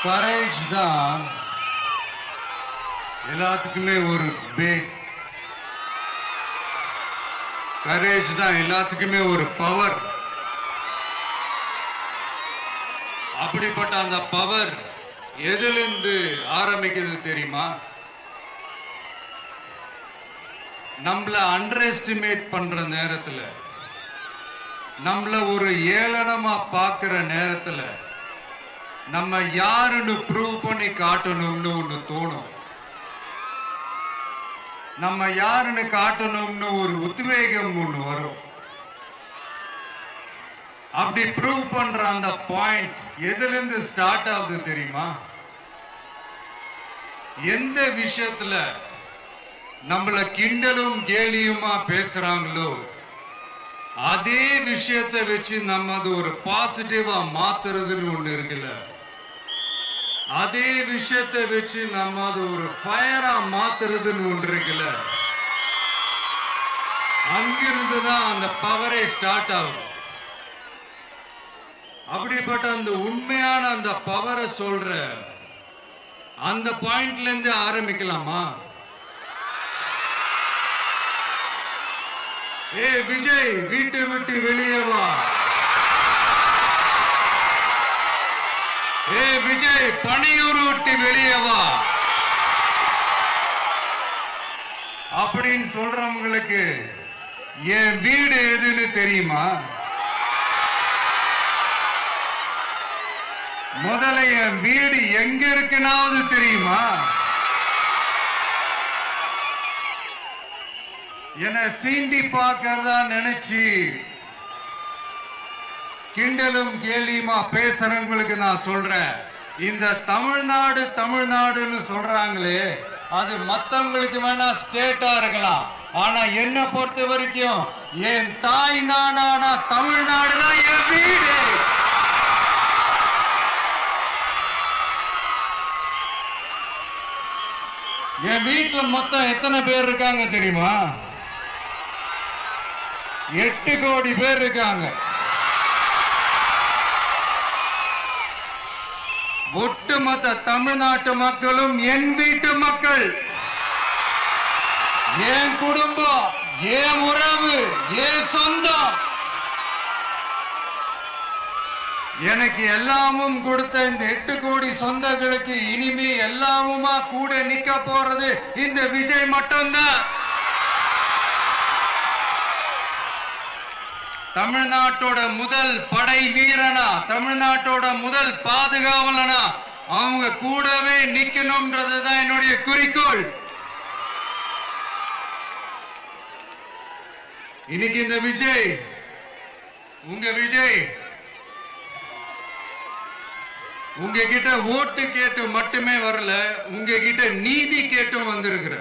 Courage தான் எல்லாத்துக்குமே ஒரு பேஸ். கரேஜ் தான் எல்லாத்துக்குமே ஒரு பவர். அப்படிப்பட்ட அந்த பவர் எதிலிருந்து ஆரம்பிக்கிறது தெரியுமா? நம்மள அண்டர் எஸ்டிமேட் பண்ற நேரத்துல, நம்மள ஒரு ஏளனமா பார்க்கிற நேரத்துல நம்ம யாருன்னு ப்ரூவ் பண்ணி காட்டணும்னு ஒண்ணு தோணும். நம்ம யாருன்னு காட்டணும்னு ஒரு உத்வேகம் ஒண்ணு வரும். அப்படி ப்ரூவ் பண்ற அந்த பாயிண்ட் எதிலிருந்து ஸ்டார்ட் ஆகுது தெரியுமா? எந்த விஷயத்துல நம்மள கிண்டலும் கேலியுமா பேசுறாங்களோ அதே விஷயத்தை வச்சு நம்ம அது ஒரு பாசிட்டிவா மாத்துறதுன்னு ஒண்ணு இருக்குல்ல, அதே விஷயத்தை வச்சு நம்ம அது ஒரு ஃபயரா மாத்துறதுன்னு ஒன்று இருக்குல்ல, அங்கிருந்து தான் அந்த பவரே ஸ்டார்ட் ஆகும். அப்படிப்பட்ட அந்த உண்மையான அந்த பவரை சொல்ற அந்த பாயிண்ட்ல இருந்து ஆரம்பிக்கலாமா? ஏ விஜய், வீட்டு விட்டு வெளியே வா. ஏ விஜய், பணியூர் விட்டு வெளியே வா அப்படின்னு சொல்றவங்களுக்கு என் வீடு எதுன்னு தெரியுமா? முதல்ல என் வீடு எங்க இருக்குனாவது தெரியுமா? என்ன சீண்டி பார்க்கறதா நினைச்சு கிண்டலும் கேலியுமா பேசுறவங்களுக்கு நான் சொல்றேன், இந்த தமிழ்நாடு தமிழ்நாடுன்னு சொல்றாங்களே, அது மத்தவங்களுக்கு வேணா ஸ்டேட்டா இருக்கலாம். ஆனா என்ன பொறுத்த வரைக்கும் என் தாய் நாடான தமிழ்நாடு தான் என் வீடு. என் வீட்டுல மொத்தம் எத்தனை பேர் இருக்காங்க தெரியுமா? 8 கோடி பேர் இருக்காங்க. ஒட்டுமொத்த தமிழ்நாட்டு மக்களும் என் வீட்டு மக்கள், என் குடும்பம், என் உறவு, என் சொந்தம். எனக்கு எல்லாமும் கொடுத்த இந்த 8 கோடி சொந்தங்களுக்கு இனிமே எல்லாமுமா கூட நிக்க போறது இந்த விஜய் மட்டும்தான். தமிழ்நாட்டோட முதல் படை வீரனா, தமிழ்நாட்டோட முதல் பாதுகாவலனா அவங்க கூடவே நிக்கணும்ன்றதுதான் என்னுடைய குறிக்கோள். இன்னைக்கு இந்த விஜய், உங்க விஜய், உங்ககிட்ட ஓட்டு கேட்டு மட்டுமே வரல, உங்ககிட்ட நீதி கேட்டும் வந்திருக்கிற.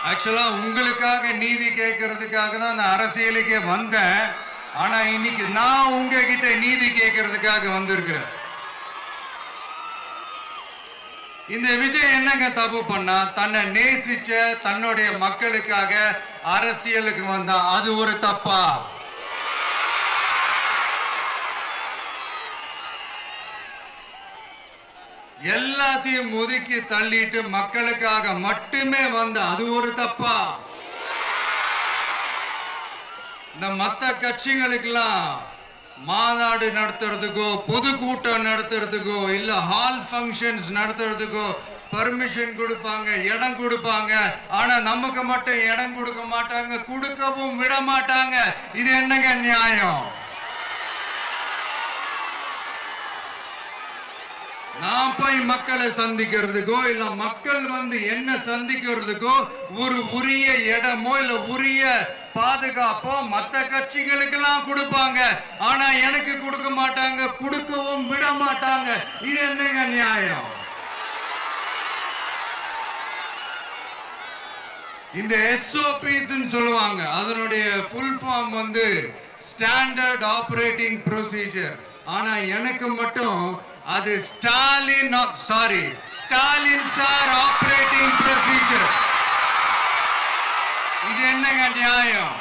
ஆக்சுவலா உங்களுக்காக நீதி கேட்கறதுக்காக தான் நான் அரசியலுக்கே வந்தேன். ஆனா இன்னைக்கு நான் உங்ககிட்ட நீதி கேட்கறதுக்காக வந்திருக்கிறேன். இந்த விஜய் என்னங்க தப்பு பண்ணா? தன்னை நேசிச்ச தன்னுடைய மக்களுக்காக அரசியலுக்கு வந்தா அது ஒரு தப்பா? எல்லாத்தையும் ஒதுக்கி தள்ளிட்டு மக்களுக்காக மட்டுமே வந்த அது ஒரு தப்பா? இந்த மத்த கட்சிகளுக்கெல்லாம் மாநாடு நடத்துறதுக்கோ பொதுக்கூட்டம் நடத்துறதுக்கோ இல்ல ஹால் ஃபங்க்ஷன்ஸ் நடத்துறதுக்கோ பர்மிஷன் கொடுப்பாங்க, இடம் கொடுப்பாங்க. ஆனா நமக்கு மட்டும் இடம் கொடுக்க மாட்டாங்க, கொடுக்கவும் விட மாட்டாங்க. இது என்னங்க நியாயம்? நான் போய் மக்களை சந்திக்கிறதுக்கோ இல்ல மக்கள் வந்து என்ன சந்திக்கிறதுக்கோ ஒரு உரிய இடமோ இல்ல உரிய பாதுகாப்போ மற்ற கட்சிகளுக்கெல்லாம் கொடுப்பாங்க. ஆனா எனக்கு கொடுக்க மாட்டாங்க, கொடுக்கவும் விட மாட்டாங்க. இது என்னங்க நியாயம்? இந்த SOPs சொல்லுவாங்க, அதனுடைய ஃபுல் ஃபார்ம் வந்து ஸ்டாண்டர்ட் ஆபரேட்டிங் ப்ரொசீஜர். ஆனா எனக்கு மட்டும் அது ஸ்டாலின் சார் ஆபரேட்டிங் ப்ரொசீஜர். இது என்னங்க நியாயம்?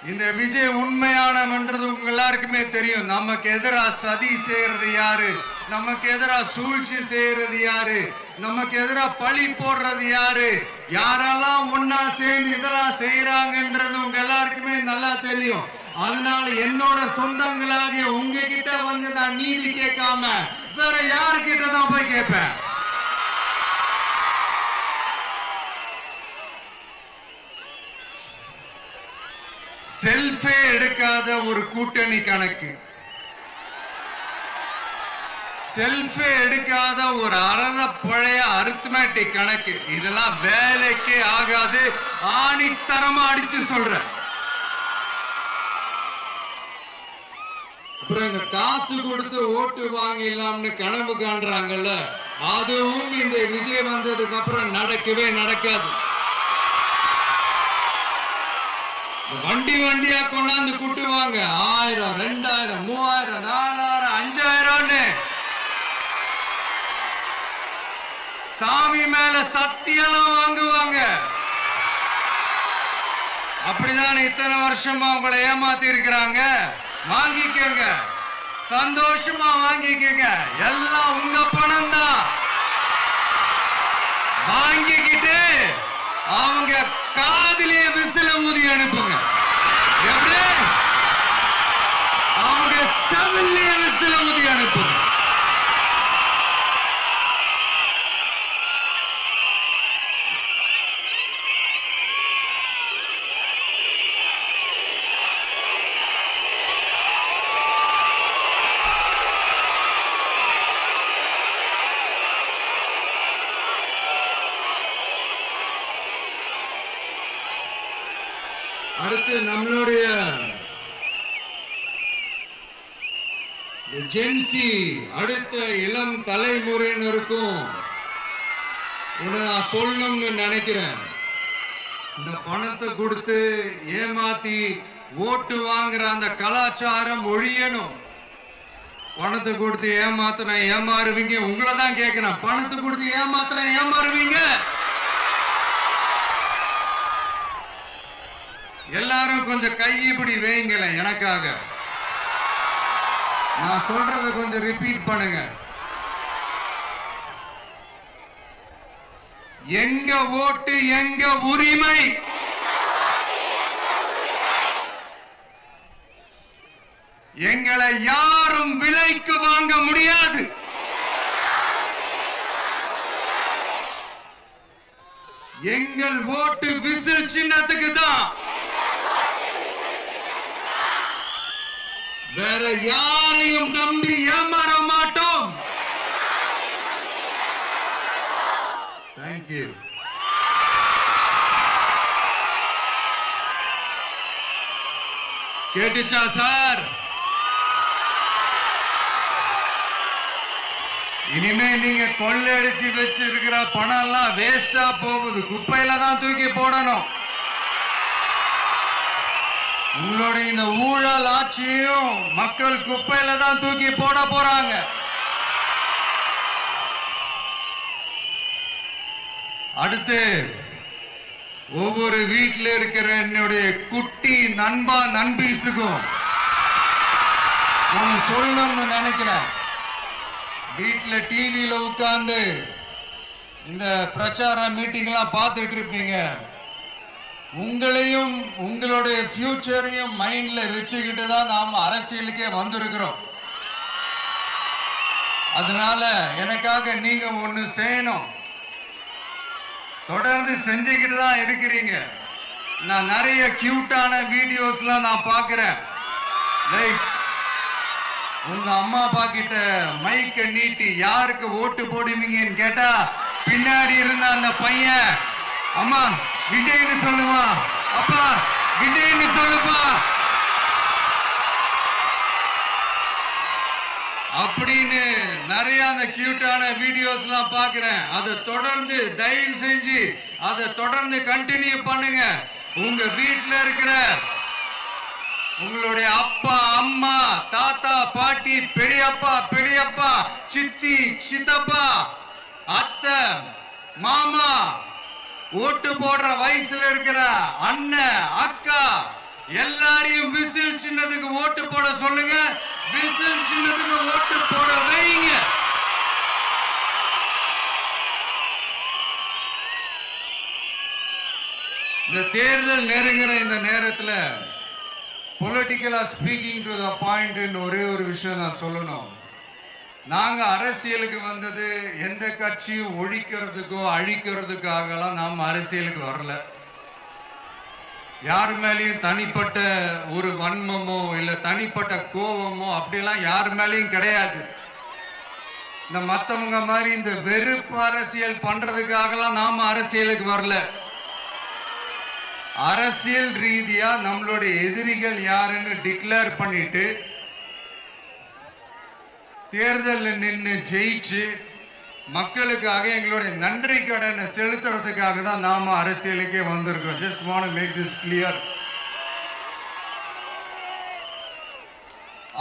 இந்த விஜய் உண்மையானவன்றது உங்க எல்லாருக்குமே தெரியும். நமக்கு எதிராக சதி செய்யறது யாரு, நமக்கு எதிராக சூழ்ச்சி செய்யறது யாரு, நமக்கு எதிராக பழி போடுறது யாரு, யாரெல்லாம் ஒன்னா சேர்ந்து இதெல்லாம் செய்யறாங்கன்றது உங்க எல்லாருக்குமே நல்லா தெரியும். அதனால என்னோட சொந்தங்களாகிய உங்ககிட்ட வந்து நான் நீதி கேட்காம வேற யாருக்கிட்ட தான் போய் கேட்பேன். செல்ஃபே எடுக்காத ஒரு கூட்டணி கணக்கு, செல்ஃபே எடுக்காத ஒரு அறத பழைய அரித்மேட்டிக் கணக்கு, இதெல்லாம் வேலைக்கே ஆகாது. ஆணித்தரமா அடிச்சு சொல்றேன். அப்புறம் இந்த காசு கொடுத்து ஓட்டு வாங்கிடலாம்னு கனவு காண்றாங்கல்ல, அதுவும் இந்த விஜய் வந்ததுக்கு அப்புறம் நடக்கவே நடக்காது. வண்டி வண்டியா கொண்டாந்து கூட்டுவாங்க. 1000, 2000, 3000, 4000, 5000 சாமி மேல சத்தியெல்லாம் வாங்குவாங்க. அப்படிதான் இத்தனை வருஷமா உங்களை ஏமாத்தி இருக்கிறாங்க. வாங்கிக்கங்க, சந்தோஷமா வாங்கிக்கங்க. எல்லாம் உங்க பணம் தான். வாங்கிக்கிட்டு அவங்க காதிலே விசில ஊதி அனுப்புங்க. எப்படி? அவங்க செவிலே விசில ஊதி அனுப்புங்க. அடுத்து நம்மளுடைய ஜென்சி அடுத்த இளம் தலைமுறையினருக்கும் நான் சொல்லணும்னு நினைக்கிறேன். இந்த பணத்தை கொடுத்து ஏமாத்தி ஓட்டு வாங்குற அந்த கலாச்சாரம் ஒழியணும். பணத்தை கொடுத்து ஏமாத்தின ஏமாறுவீங்க. உங்களை தான் கேட்கிறேன், பணத்தை கொடுத்து ஏமாத்தின ஏமாறுவீங்க? எல்லாரும் கொஞ்சம் கையிப்படி வைங்களேன் எனக்காக. நான் சொல்றத கொஞ்சம் ரிப்பீட் பண்ணுங்க. எங்க ஓட்டு எங்க உரிமை. எங்களை யாரும் விலைக்கு வாங்க முடியாது. எங்கள் ஓட்டு விசில் சின்னத்துக்கு தான். வேற யாரையும் நம்பி ஏமாற மாட்டோம். தேங்க்யூ. கேட்டுச்சா சார்? இனிமே நீங்க கொள்ளையடிச்சு வச்சிருக்கிற பணம் எல்லாம் வேஸ்டா போகுது. குப்பையில தான் தூக்கி போடணும். உங்களுடைய இந்த ஊழல் ஆட்சியும் மக்கள் குப்பையில தான் தூக்கி போட போறாங்க. அடுத்து ஒவ்வொரு வீட்டில் இருக்கிற என்னுடைய குட்டி நண்பா நண்பீஸுக்கும் ஒன்னு சொல்லணும்னு நினைக்கிறேன். வீட்டில் டிவியில உட்கார்ந்து இந்த பிரச்சார மீட்டிங் எல்லாம் பார்த்துட்டு இருப்பீங்க. உங்களையும் உங்களுடைய ஃபியூச்சரையும் மைண்ட்ல வச்சுக்கிட்டு தான் நாம அரசியலுக்கே வந்திருக்கிறோம். அதனால எனக்காக நீங்க ஒண்ணு செய்யணும். தொடர்ந்து செஞ்சுக்கிட்டு தான் இருக்கிறீங்க. நான் நிறைய கியூட்டான வீடியோஸ்லாம் நான் பார்க்கிறேன். லைக் உங்க அம்மா அப்பா கிட்ட மைக்க நீட்டி யாருக்கு ஓட்டு போடுவீங்கன்னு கேட்டா பின்னாடி இருந்த அந்த பையன் அம்மா விஜய்னு சொல்லுவா, அப்பா விஜய்னு சொல்லுப்பா அப்படின்னு நிறைய அந்த கியூட்டான வீடியோஸ் எல்லாம் பாக்குறேன். அதை தொடர்ந்து தயவு செஞ்சு அதை தொடர்ந்து கண்டினியூ பண்ணுங்க. உங்க வீட்டுல இருக்கிற உங்களுடைய அப்பா அம்மா தாத்தா பாட்டி பெரியப்பா பெரியப்பா சித்தி சித்தப்பா அத்தை மாமா ஓட்டு போடுற வயசுல இருக்கிற அண்ணன் அக்கா எல்லாரையும் விசில் சின்னத்துக்கு ஓட்டு போட சொல்லுங்க. விசில் சின்னத்துக்கு ஓட்டு போட வைங்க. இந்த தேர்தல் நெருங்குற இந்த நேரத்தில் பொலிட்டிக்கலா ஸ்பீக்கிங் டு த பாயிண்ட் ஒரே ஒரு விஷயம் நான் சொல்லணும். நாங்க அரசியலுக்கு வந்தது எந்த கட்சியும் ஒழிக்கிறதுக்கோ அழிக்கிறதுக்காகலாம் நாம் அரசியலுக்கு வரல. யார் மேலேயும் தனிப்பட்ட ஒரு வன்மமோ இல்ல தனிப்பட்ட கோபமோ அப்படிலாம் யார் மேலேயும் கிடையாது. இந்த மத்தவங்க மாதிரி இந்த வெறுப்பு அரசியல் பண்றதுக்காகலாம் நாம அரசியலுக்கு வரல. அரசியல் ரீதியா நம்மளுடைய எதிரிகள் யாருன்னு டிக்ளேர் பண்ணிட்டு தேர்தலில் நின்று ஜெயிச்சு மக்களுக்காக எங்களுடைய நன்றி கடனை செலுத்துறதுக்காக தான் நாம அரசியலுக்கே வந்திருக்கோம். Just want to make this clear.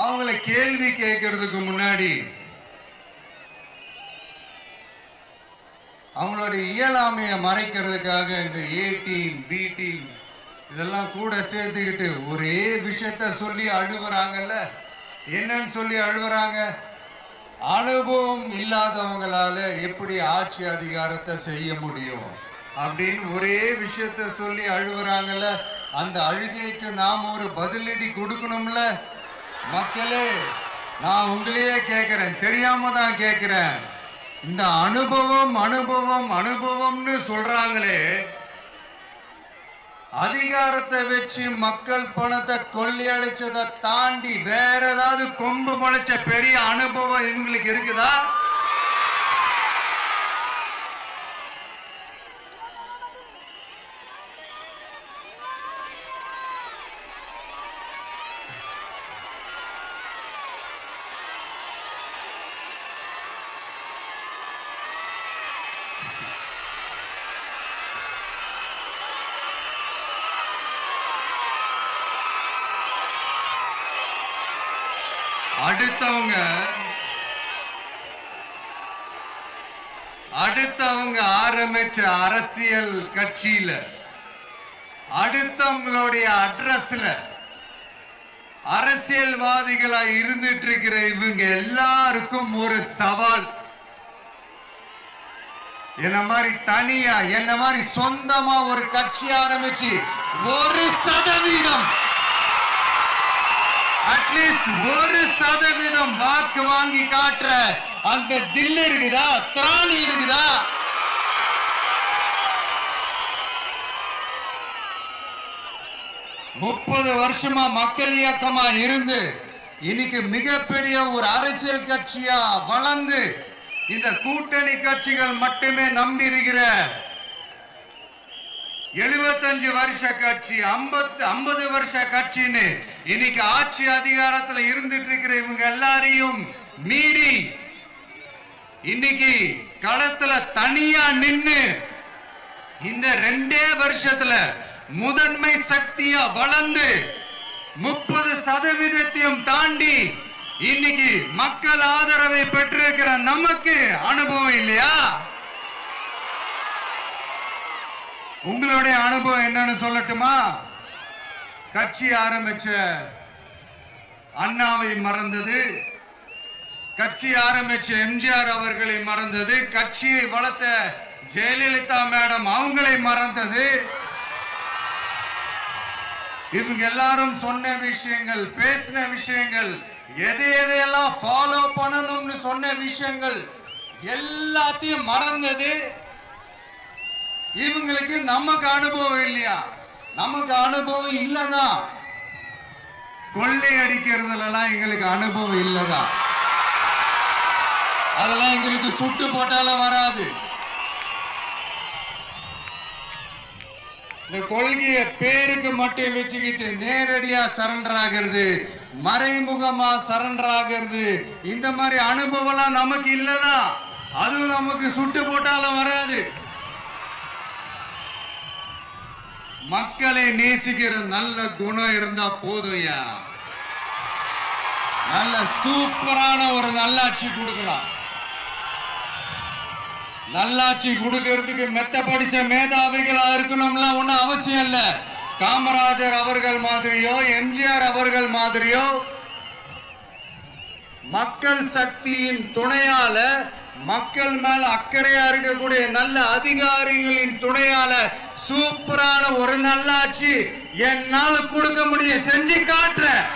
அவங்கள கேள்வி கேட்கறதுக்கு முன்னாடி அவங்களுடைய இயலாமையை மறைக்கிறதுக்காக இந்த ஏ டீம் பி டீம் இதெல்லாம் கூட சேர்த்துக்கிட்டு ஒரே விஷயத்த சொல்லி அழுகுறாங்கல்ல. என்னன்னு சொல்லி அழுகுறாங்க? அனுபவம் இல்லாதவங்களால எப்படி ஆட்சி அதிகாரத்தை செய்ய முடியும் அப்படின்னு ஒரே விஷயத்த சொல்லி அழுகுறாங்கல்ல. அந்த அழுகைக்கு நாம் ஒரு பதிலடி கொடுக்கணும்ல. மக்களே, நான் உங்களையே கேட்கிறேன், தெரியாம தான் கேட்கிறேன். இந்த அனுபவம் அனுபவம் அனுபவம்னு சொல்றாங்களே, அதிகாரத்தை வச்சு மக்கள் பணத்தை கொள்ளையடிச்சதை தாண்டி வேற ஏதாவது கொம்பு முளைச்ச பெரிய அனுபவம் இவங்களுக்கு இருக்குதா? அடுத்தவங்க ஆரம்பிச்ச அரசியல் கட்சியில அடுத்தவங்களுடைய அட்ரஸ்ல அரசியல்வாதிகளா இருந்துட்டு இருக்கிற இவங்க எல்லாருக்கும் ஒரு சவால். என்ன மாதிரி தனியா என்ன மாதிரி சொந்தமா ஒரு கட்சி ஆரம்பிச்சு 1% அட்லீஸ்ட் 1% வாக்கு வாங்கி காட்டுற அந்த தில் இருக்குதா, திராணி இருக்குதா? முப்பது வருஷமா மக்கள் இயக்கமா இருந்து இன்னைக்கு மிகப்பெரிய ஒரு அரசியல் கட்சியா வளர்ந்து இந்த கூட்டணி கட்சிகள் மட்டுமே நம்பி இருக்கிற 75 வருஷ கட்சி 50 வருஷ கட்சின்னு இன்னைக்கு ஆட்சி அதிகாரத்தில் இருந்துட்டு இருக்கிற இவங்க எல்லாரையும் மீறி இன்னைக்கு களத்துல தனியா நின்னு இந்த 2 வருஷத்துல முதன்மை சக்தியா வளர்ந்து 30% தாண்டி இன்னைக்கு மக்கள் ஆதரவை பெற்றிருக்கிற நமக்கு அனுபவம் இல்லையா? உங்களுடைய அனுபவம் என்னன்னு சொல்லட்டுமா? கட்சி ஆரம்பிச்ச அண்ணாவை மறந்தது, கட்சி ஆரம்பிச்ச எம்ஜிஆர் அவர்களை மறந்தது, கட்சியை வளர்த்த ஜெயலலிதா மேடம் அவங்களை மறந்தது. இவங்க எல்லாரும் சொன்ன விஷயங்கள், பேசின விஷயங்கள், எதையெல்லாம் ஃபாலோ பண்ணணும்னு சொன்ன விஷயங்கள் எல்லாத்தையும் மறந்தது. இவங்களுக்கு நமக்கு அனுபவம் இல்லையா? நமக்கு அனுபவம் இல்லதான். கொள்ளை அடிக்கிறதுலாம் எங்களுக்கு அனுபவம் இல்லதான். அதெல்லாம் எங்களுக்கு சுட்டு போட்டாலும் வராது. இந்த கொள்கையை பேருக்கு மட்டும் வச்சுக்கிட்டு நேரடியா சரண்டர் ஆகிறது, மறைமுகமா சரண்டர் ஆகிறது, இந்த மாதிரி அனுபவம் நமக்கு இல்லதான். அதுவும் நமக்கு சுட்டு போட்டாலும் வராது. மக்களை நேசிக்கிற நல்ல குணம் இருந்தா போதும்யா. நல்ல சூப்பரான ஒரு நல்லாட்சி கொடுக்கலாம். நல்லாட்சி கொடுக்கிறதுக்கு மெத்த படிச்ச மேதாவிகளா இருக்கணும்லாம் ஒன்னும் அவசியம் இல்ல. காமராஜர் அவர்கள் மாதிரியோ எம்ஜிஆர் அவர்கள் மாதிரியோ மக்கள் சக்தியின் துணையால, மக்கள் மேல அக்கறையா இருக்கக்கூடிய நல்ல அதிகாரிகளின் துணையால சூப்பரான ஒரு நல்லாட்சி என்னால கொடுக்க முடியும், செஞ்சு காட்டுறேன்.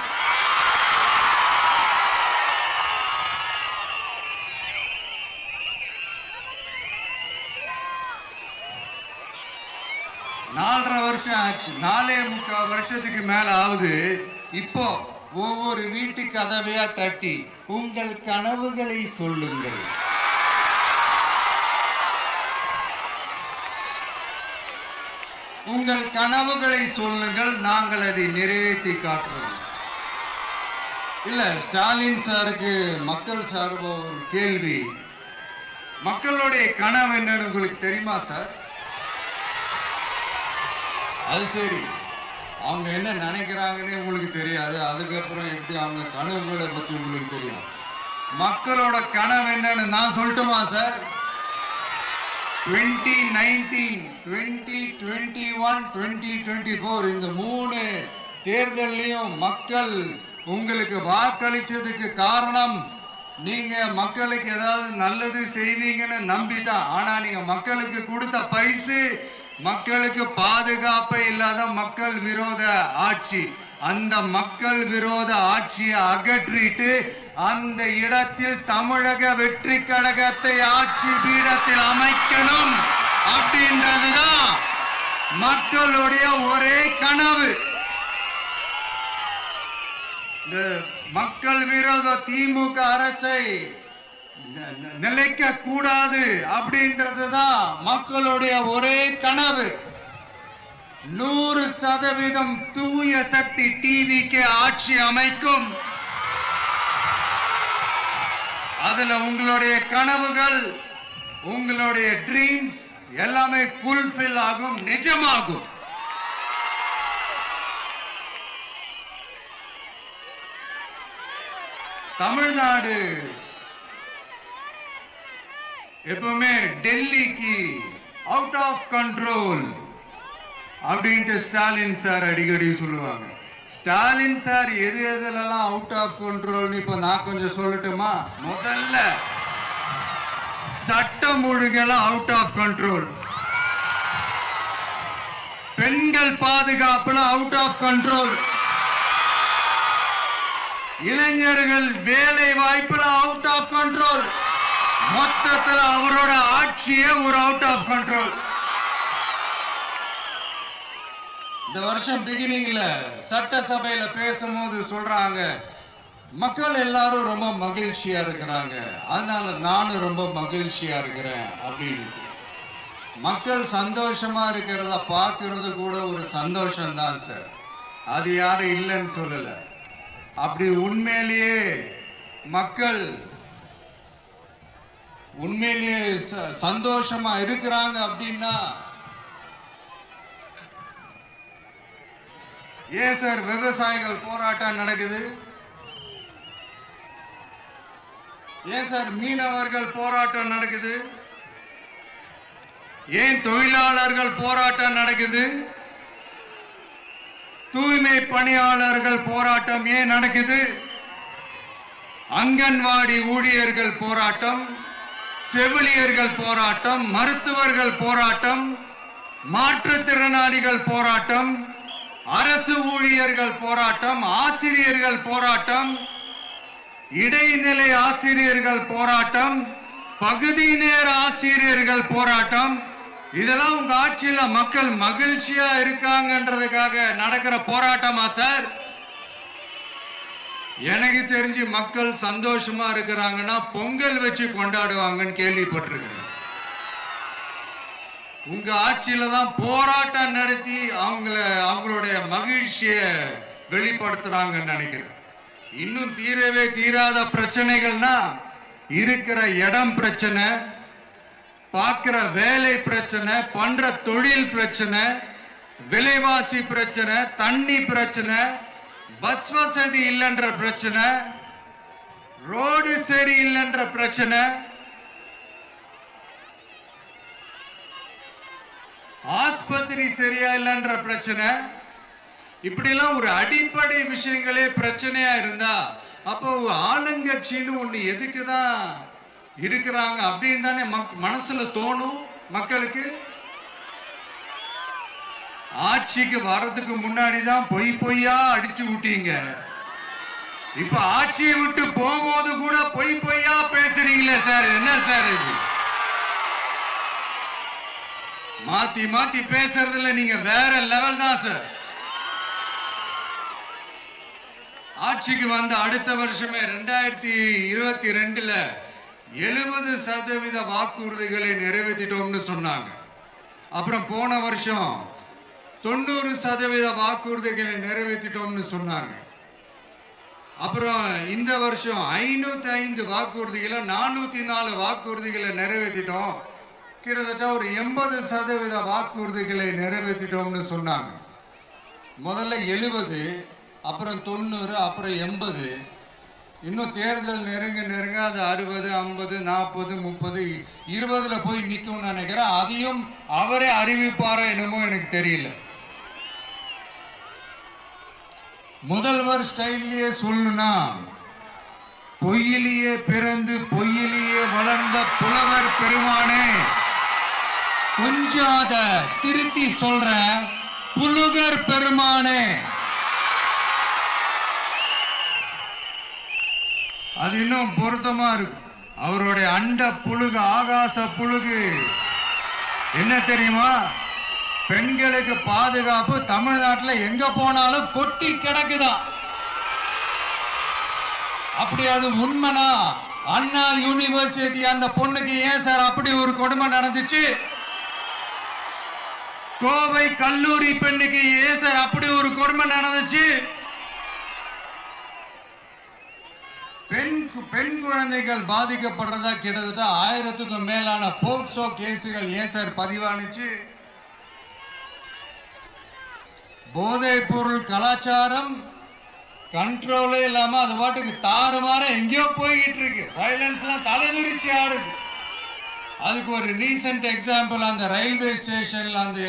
நாலரை வருஷம் ஆச்சு, 4.25 வருஷத்துக்கு மேல ஆகுது. இப்போ ஒவ்வொரு வீட்டு கதவையா தட்டி உங்கள் கனவுகளை சொல்லுங்கள், உங்கள் கனவுகளை சொல்லுங்கள், நாங்கள் அதை நிறைவேற்றி காட்டுறோம். இல்ல, ஸ்டாலின் சாருக்கு மக்கள் சார்பு ஒரு கேள்வி. மக்களுடைய கனவு என்னன்னு உங்களுக்கு தெரியுமா சார்? அது சரி, அவங்க என்ன நினைக்கிறாங்கன்னு உங்களுக்கு தெரியாது, அதுக்கப்புறம் எப்படி அவங்க கனவுகளை பற்றி உங்களுக்கு தெரியும். மக்களோட கனவு என்னன்னு நான் சொல்லட்டுமா சார்? 2019, 2021, 2024 இந்த 3 தேர்தலையும் மக்கள் உங்களுக்கு வாக்களிச்சதுக்கு காரணம் நீங்க மக்களுக்கு ஏதாவது நல்லது செய்வீங்கன்னு நம்பிதான். ஆனா நீங்க மக்களுக்கு கொடுத்த பரிசு மக்களுக்கு பாதுகாப்பே இல்லாத மக்கள் விரோத ஆட்சி. அந்த மக்கள் விரோத ஆட்சியை அகற்றிட்டு அந்த இடத்தில் தமிழக வெற்றி கழகத்தை ஆட்சி பீடத்தில் அமைக்கணும் அப்படின்றதுதான் மக்களுடைய ஒரே கனவு. இந்த மக்கள் விரோத திமுக அரசை நிலைக்க கூடாது அப்படின்றதுதான் மக்களுடைய ஒரே கனவு. 100% தூய சக்தி டிவிக்கு ஆட்சி அமைக்கும். அதுல உங்களுடைய கனவுகள், உங்களுடைய ட்ரீம்ஸ் எல்லாமே ஃபுல்ஃபில் ஆகும், நிஜமாகும். தமிழ்நாடு எப்பவுமே டெல்லிக்கு அவுட் ஆஃப் கண்ட்ரோல் அப்படின்ட்டு ஸ்டாலின் சார் அடிக்கடி சொல்லுவாங்க. ஸ்டாலின் சார் எது எதுலலாம் அவுட் ஆஃப் கண்ட்ரோல் இப்ப நான் கொஞ்சம் சொல்லட்டுமா? முதல்ல சட்டம் ஒழுங்கெல்லாம் அவுட் ஆஃப் கண்ட்ரோல், பெண்கள் பாதுகாப்புல அவுட் ஆஃப் கண்ட்ரோல், இளைஞர்கள் வேலை வாய்ப்புல அவுட் ஆஃப் கண்ட்ரோல். மொத்தத்தில் அவரோட ஆட்சியே ஒரு அவுட் ஆஃப் கண்ட்ரோல். இந்த வருஷம் பிகினிங்ல சட்டசபையில பேசும்போது சொல்றாங்க, மக்கள் எல்லாரும் ரொம்ப மகிழ்ச்சியா இருக்கிறாங்க, அதனால நானும் ரொம்ப மகிழ்ச்சியா இருக்கிறேன் அப்படின்னு. மக்கள் சந்தோஷமா இருக்கிறத பார்க்கறது கூட ஒரு சந்தோஷம் தான் சார், அது யாரும் இல்லைன்னு சொல்லல. அப்படி உண்மையிலேயே மக்கள் உண்மையிலேயே சந்தோஷமா இருக்கிறாங்க அப்படின்னா ஏன் சார் விவசாயிகள் போராட்டம் நடக்குது? ஏன் சார் மீனவர்கள் போராட்டம் நடக்குது? ஏன் தொழிலாளர்கள் போராட்டம் நடக்குது? தூய்மை பணியாளர்கள் போராட்டம் ஏன் நடக்குது? அங்கன்வாடி ஊழியர்கள் போராட்டம், செவிலியர்கள் போராட்டம், மருத்துவர்கள் போராட்டம், மாற்றுத்திறனாளிகள் போராட்டம், அரசு ஊழியர்கள் போராட்டம், ஆசிரியர்கள் போராட்டம், இடைநிலை ஆசிரியர்கள் போராட்டம், பகுதி நேர ஆசிரியர்கள் போராட்டம். இதெல்லாம் உங்க ஆட்சியில மக்கள் மகிழ்ச்சியா இருக்காங்கன்றதுக்காக நடக்கிற போராட்டமா சார்? எனக்கு தெரிஞ்சு மக்கள் சந்தோஷமா இருக்கிறாங்கன்னா பொங்கல் வச்சு கொண்டாடுவாங்கன்னு கேள்விப்பட்டிருக்கிறேன். உங்க ஆட்சியில தான் போராட்டம் நடத்தி அவங்களுடைய மகிழ்ச்சியை வெளிப்படுத்துறாங்கன்னு நினைக்கிறேன். இன்னும் தீரவே தீராத பிரச்சனைகள்னா இருக்கிற இடம் பிரச்சனை, பார்க்கிற வேலை பிரச்சனை, பண்ற தொழில் பிரச்சனை, விலைவாசி பிரச்சனை, தண்ணி பிரச்சனை, பஸ் வசதி இல்லைன்ற பிரச்சனை, ரோடு சரி இல்லைன்ற பிரச்சனை, ஆஸ்பத்திரி சரியா இல்லைன்ற பிரச்சனை, இப்படிலாம் ஒரு அடிப்படை விஷயங்களே பிரச்சனையா இருந்தா அப்போ ஆளுங்கட்சின்னு ஒண்ணு எதுக்குதான் இருக்கிறாங்க அப்படின்னு தானே மனசுல தோணும் மக்களுக்கு. ஆட்சிக்கு வர்றதுக்கு முன்னாடிதான் பொய் பொய்யா அடிச்சு விட்டீங்க. இப்ப ஆட்சியை விட்டு போகும்போது கூட பொய் பொய்யா பேசுறீங்களே சார், என்ன சார் இது? மாத்தி மாத்தி பேசுறதுல நீங்க வேற லெவல் தான் சார். ஆட்சிக்கு வந்த அடுத்த வருஷமே 2022ல 70% வாக்குறுதிகளை நிறைவேற்றிட்டோம்னு சொன்னாங்க. அப்புறம் போன வருஷம் 90% வாக்குறுதிகளை நிறைவேற்றிட்டோம்னு சொன்னாங்க. அப்புறம் இந்த வருஷம் 505 வாக்குறுதிகளை 404 வாக்குறுதிகளை நிறைவேற்றிட்டோம். கிட்டத்தட்ட ஒரு 80% வாக்குறுதிகளை நிறைவேற்றிட்டோம்னு சொன்னாங்க. முதல்ல 70, அப்புறம் 90, அப்புறம் 80. இன்னும் தேர்தல் நெருங்க நெருங்க அது 60, 50, 40, 30, 20ல போய் நிற்கும் நினைக்கிறேன். அதையும் அவரே அறிவிப்பாரோ என்னமோ எனக்கு தெரியல. முதல்வர் ஸ்டைல்லையே சொல்லணும்னா, பொய்யிலேயே பிறந்து பொய்யிலேயே வளர்ந்த புலவர் பெருமானே, கொஞ்சம் அத திருத்தி சொல்றேன், புலுகர் பெருமானே. அது இன்னும் பொருத்தமா இருக்கும். அவருடைய அண்ட புழுகு, ஆகாச புழுகு என்ன தெரியுமா? பெண்களுக்கு பாதுகாப்பு தமிழ்நாட்டில் எங்க போனாலும் கொட்டி கிடக்குதான். அப்படி அது உண்மைனா அண்ணா யூனிவர்சிட்டி அந்த பொண்ணுக்கு ஏன் சார் அப்படி ஒரு கொடுமை நடந்துச்சு? கோவை கல்லூரி பெண்ணுக்கு ஏன் சார் அப்படி ஒரு கொடுமை நடந்துச்சு? பெண் குழந்தைகள் பாதிக்கப்படுறதா கிட்டத்தட்ட 1000க்கும் மேலான போக்சோ கேசுகள் ஏன் சார் பதிவானுச்சு? போதைப் பொருள் கலாச்சாரம் கண்ட்ரோலே இல்லாம அது பாட்டுக்கு தாறுமாற எங்கேயோ போய்கிட்டு இருக்கு. வயலன்ஸ்லாம் தலைவிரிச்சு ஆடுது. அதுக்கு ஒரு ரீசன்ட் எக்ஸாம்பிள் அந்த ரயில்வே ஸ்டேஷன்ல அந்த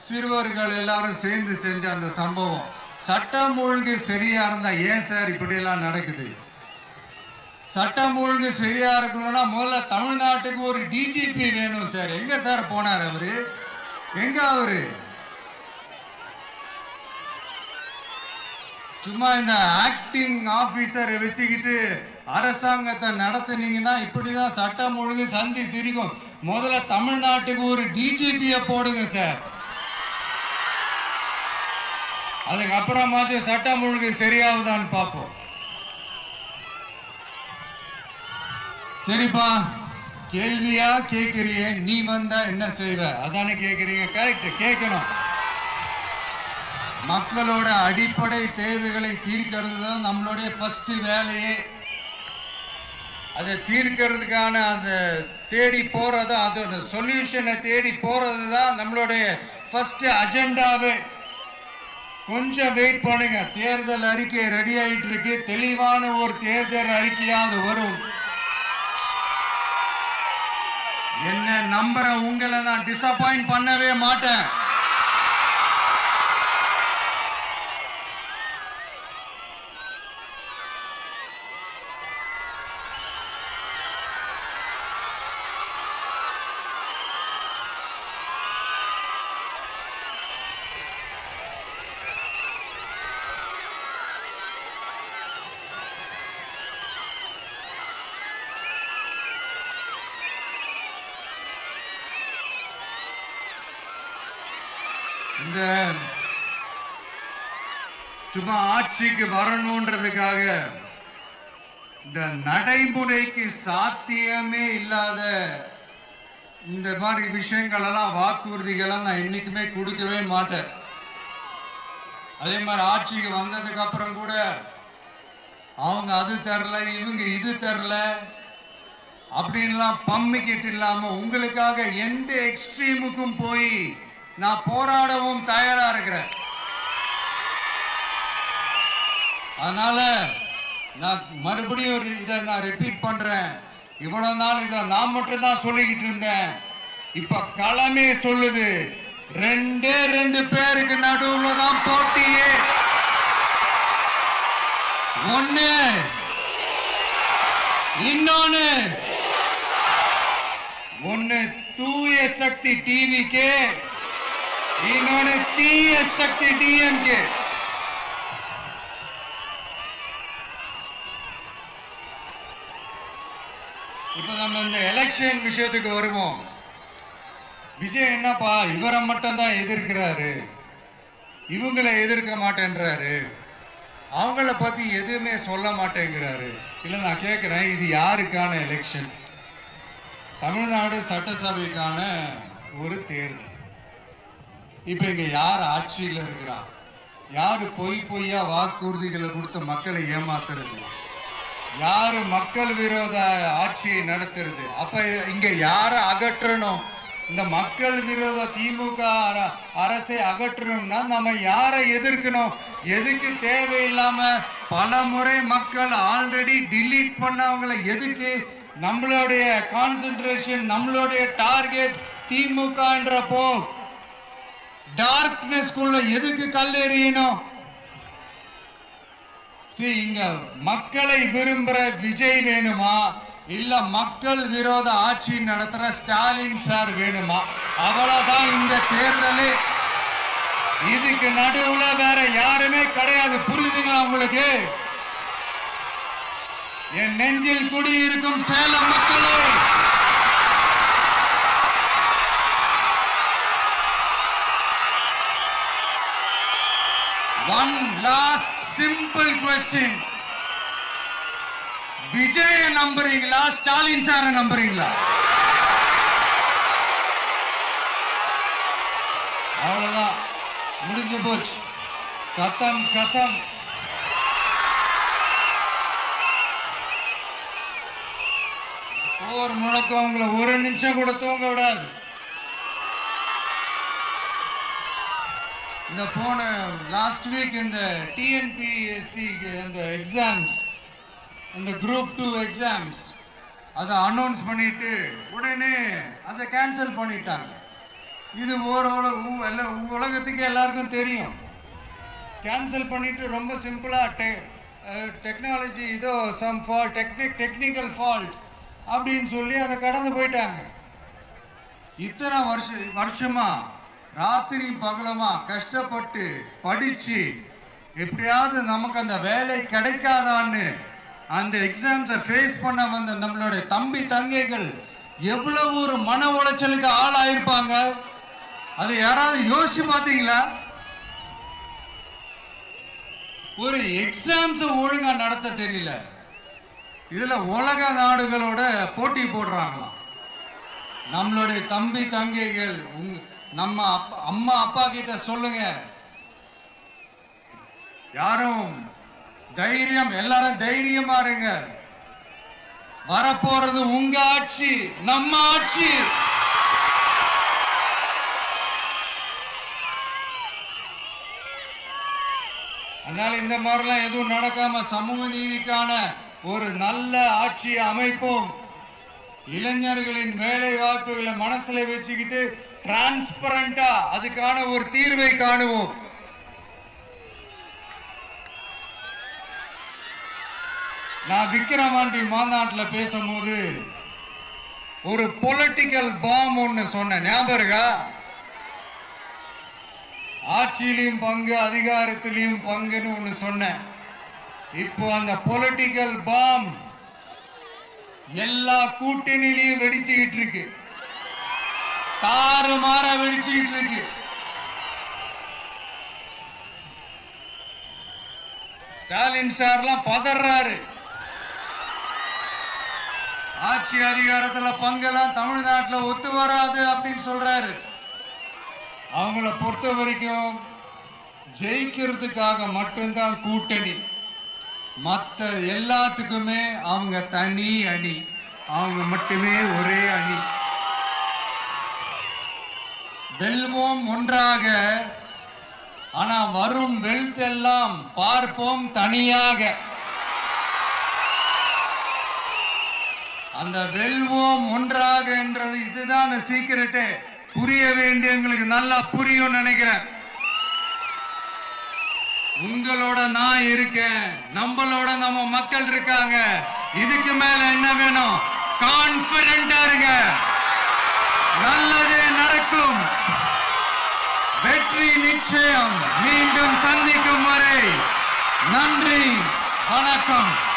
சிறுவர்கள் எல்லாரும் சேர்ந்து செஞ்ச அந்த சம்பவம். சட்டம் ஒழுங்கு சரியா இருந்தா ஏன் சார் இப்படி எல்லாம் நடக்குது? சட்டம் ஒழுங்கு சரியா இருக்கணும்னா முதல்ல தமிழ்நாட்டுக்கு ஒரு டிஜிபி வேணும் சார். எங்க சார் போனார் அவரு? எங்க அவரு? சும்மா இந்த ஆக்டிங் ஆபீசரை வச்சுக்கிட்டு அரசாங்கத்தை நடத்துனீங்கன்னா இப்படிதான் சட்டம் ஒழுங்கு சந்தி சிரிக்கும். முதல்ல தமிழ்நாட்டுக்கு ஒரு டிஜிபியை போடுங்க சார். அதுக்கப்புறமாச்சும் சட்டம் ஒழுங்கு சரியாகுதான்னு பார்ப்போம். சரிப்பா, கேள்வியா கேட்கிறீங்க, நீ வந்தா என்ன செய்வ அதானே கேட்கிறீங்க. கரெக்ட், கேட்கணும். மக்களோட அடிப்படை தேவைகளை தீர்க்கிறது தான் நம்மளுடைய ஃபர்ஸ்ட் வேலையே. அதை தீர்க்கிறதுக்கான அந்த தேடி போறது, அதோட சொல்யூஷனை தேடி போறது தான் நம்மளுடைய ஃபர்ஸ்ட் அஜெண்டாவே. கொஞ்சம் வெயிட் பண்ணுங்க, தேர்தல் அறிக்கை ரெடி ஆயிட்டு இருக்கு. தெளிவான ஒரு தேர்தல் அறிக்கையாவது வரும். என்ன நம்புற உங்களை நான் டிசப்பாயிண்ட் பண்ணவே மாட்டேன். இந்த சும்மா ஆட்சிக்கு வரணும்ன்றதுக்காக இந்த நடைமுறைக்கு சாத்தியமே இல்லாத இந்த மாதிரி விஷயங்கள் எல்லாம், வாக்குறுதிகளை நான் என்னைக்குமே கொடுக்கவே மாட்டேன். அதே மாதிரி ஆட்சிக்கு வந்ததுக்கு அப்புறம் கூட அவங்க அது தரல, இவங்க இது தரல அப்படின்லாம் பம்மிக்கிட்டு இல்லாம உங்களுக்காக எந்த எக்ஸ்ட்ரீமுக்கும் போய் நான் போராடவும் தயாரா இருக்கிறேன். அதனால நான் மறுபடியும் இதை நான் ரிப்பீட் பண்றேன். இவ்வளவு நாள் இதை நான் மட்டும் தான் சொல்லிக்கிட்டு இருந்தேன். இப்ப களமே சொல்லுது, 2 பேருக்கு நடுவுல தான் போட்டியே. ஒண்ணு, இன்னொன்னு ஒண்ணு தூய சக்தி டிவிக்கு, இன்னொன்னு தீய சக்தி டிஎம்கே. இப்ப நம்ம இந்த எலெக்ஷன் விஷயத்துக்கு வருவோம். விஜய் என்னப்பா இவரை மட்டும் தான் எதிர்க்கிறாரு, இவங்களை எதிர்க்க மாட்டேன்றாரு, அவங்கள பத்தி எதுவுமே சொல்ல மாட்டேங்கிறாரு. இல்ல நான் கேட்கிறேன், இது யாருக்கான எலெக்ஷன்? தமிழ்நாடு சட்டசபைக்கான ஒரு தேர்தல். இப்ப இங்க யார் ஆட்சியில் இருக்கிறா? யாரு பொய்யா வாக்குறுதிகளை கொடுத்து மக்களை ஏமாத்துறது? யாரு மக்கள் விரோத ஆட்சியை நடத்துறது? அப்ப இங்க யாரை அகற்றணும்? இந்த மக்கள் விரோத திமுக அரசை அகற்றணும்னா நம்ம யாரை எதிர்க்கணும்? எதுக்கு தேவையில்லாம பல முறை மக்கள் ஆல்ரெடி டிலீட் பண்ணவங்களை எதுக்கு? நம்மளுடைய கான்சென்ட்ரேஷன், நம்மளுடைய டார்கெட் திமுகன்றப்போ டார்க்னஸ் குள்ள எதுக்கு கல்லெறியணும்? இங்க மக்களை விரும்புற விஜய் வேணுமா, இல்ல மக்கள் விரோத ஆட்சி நடத்துற ஸ்டாலின் சார் வேணுமா? அவ்வளவுதான் இந்த தேர்தல். இதுக்கு நடுவுல வேற யாருமே கிடையாது. புரியுதுங்களா உங்களுக்கு? என் நெஞ்சில் குடியிருக்கும் சேலம் மக்களே, one last simple question. Vijaya நம்புறீங்களா, ஸ்டாலின் சார நம்புறீங்களா? அவ்வளவுதான், முடிஞ்சு போச்சு. கதம் கதம். போர் முழக்கம் உங்களை ஒரு நிமிஷம் கூட தூங்க விடாது. இந்த போன லாஸ்ட் வீக் இந்த டிஎன்பிஎஸ்சி இந்த எக்ஸாம்ஸ், இந்த குரூப் 2 எக்ஸாம்ஸ் அதை அனௌன்ஸ் பண்ணிட்டு உடனே அதை கேன்சல் பண்ணிட்டாங்க. இது உலகத்துக்கு எல்லாருக்கும் தெரியும். கேன்சல் பண்ணிட்டு ரொம்ப சிம்பிளா டெக்னாலஜி இதோ சம் ஃபால்ட், டெக்னிக்கல் ஃபால்ட் அப்படின்னு சொல்லி அதை கடந்து போயிட்டாங்க. இத்தனை வருஷமா ராத்திரி பகலமா கஷ்டப்பட்டு படிச்சு எப்படியாவது நமக்கு அந்த வேலை கிடைக்காதான்னு அந்த எக்ஸாம்ஸை ஃபேஸ் பண்ண வந்த நம்மளுடைய தம்பி தங்கைகள் எவ்வளவு ஒரு மன உளைச்சலுக்கு ஆளாயிருப்பாங்க. அதை யாராவது யோசிச்சு பார்த்தீங்களா? ஒரு எக்ஸாம்ஸ் ஒழுங்கா நடத்த தெரியல, இதுல உலக நாடுகளோட போட்டி போடுறாங்களாம். நம்மளுடைய தம்பி தங்கைகள் நம்ம அம்மா அப்பா கிட்ட சொல்லுங்க, யாரும் தைரியம், எல்லாரும் தைரியமா இருங்க. வரப்போறது உங்க ஆட்சி, நம்ம ஆட்சி. அதனால இந்த மாதிரிலாம் எதுவும் நடக்காம சமூக நீதிக்கான ஒரு நல்ல ஆட்சியை அமைப்போம். இளைஞர்களின் வேலை வாய்ப்புகளை மனசுல வச்சுக்கிட்டு டிரான்ஸ்பரண்டா அதுக்கான ஒரு தீர்வை காணுவோம். நான் விக்கிரவாண்டி மாநாட்டில் பேசும்போது ஒரு பொலிட்டிக்கல் பாம் ஒன்னு சொன்னேன், ஞாபகம் இருக்கா? ஆட்சியிலையும் பங்கு, அதிகாரத்திலையும் பங்குன்னு ஒன்னு சொன்னேன். இப்போ அந்த பொலிட்டிக்கல் பாம் எல்லா கூட்டணியிலையும் வெடிச்சுக்கிட்டு இருக்கு, தாறுமாற வெடிச்சுக்கிட்டு இருக்கு. ஸ்டாலின் சார்லாம் பதறாரு. ஆட்சி அதிகாரத்துல பங்கெல்லாம் தமிழ்நாட்டில் ஒத்து வராது அப்படின்னு சொல்றாரு. அவங்கள பொறுத்த வரைக்கும் ஜெயிக்கிறதுக்காக மட்டும்தான் கூட்டணி, மற்ற எல்லாத்துக்குமே அவங்க தனி அணி, அவங்க மட்டுமே ஒரே அணி. வெல்வோம் ஒன்றாக, ஆனா வரும் வெல்த் எல்லாம் பார்ப்போம் தனியாக. அந்த வெல்வோம் ஒன்றாக என்றது இதுதான் சீக்கிரட்டே. புரிய வேண்டியவங்களுக்கு நல்லா புரியும் நினைக்கிறேன். உங்களோட நான் இருக்கேன், நம்மளோட நம்ம மக்கள் இருக்காங்க. இதுக்கு மேல என்ன வேணும்? கான்பிடென்டா இருங்க. நல்லதே நடக்கும். வெற்றி நிச்சயம். மீண்டும் சந்திக்கும் வரை நன்றி, வணக்கம்.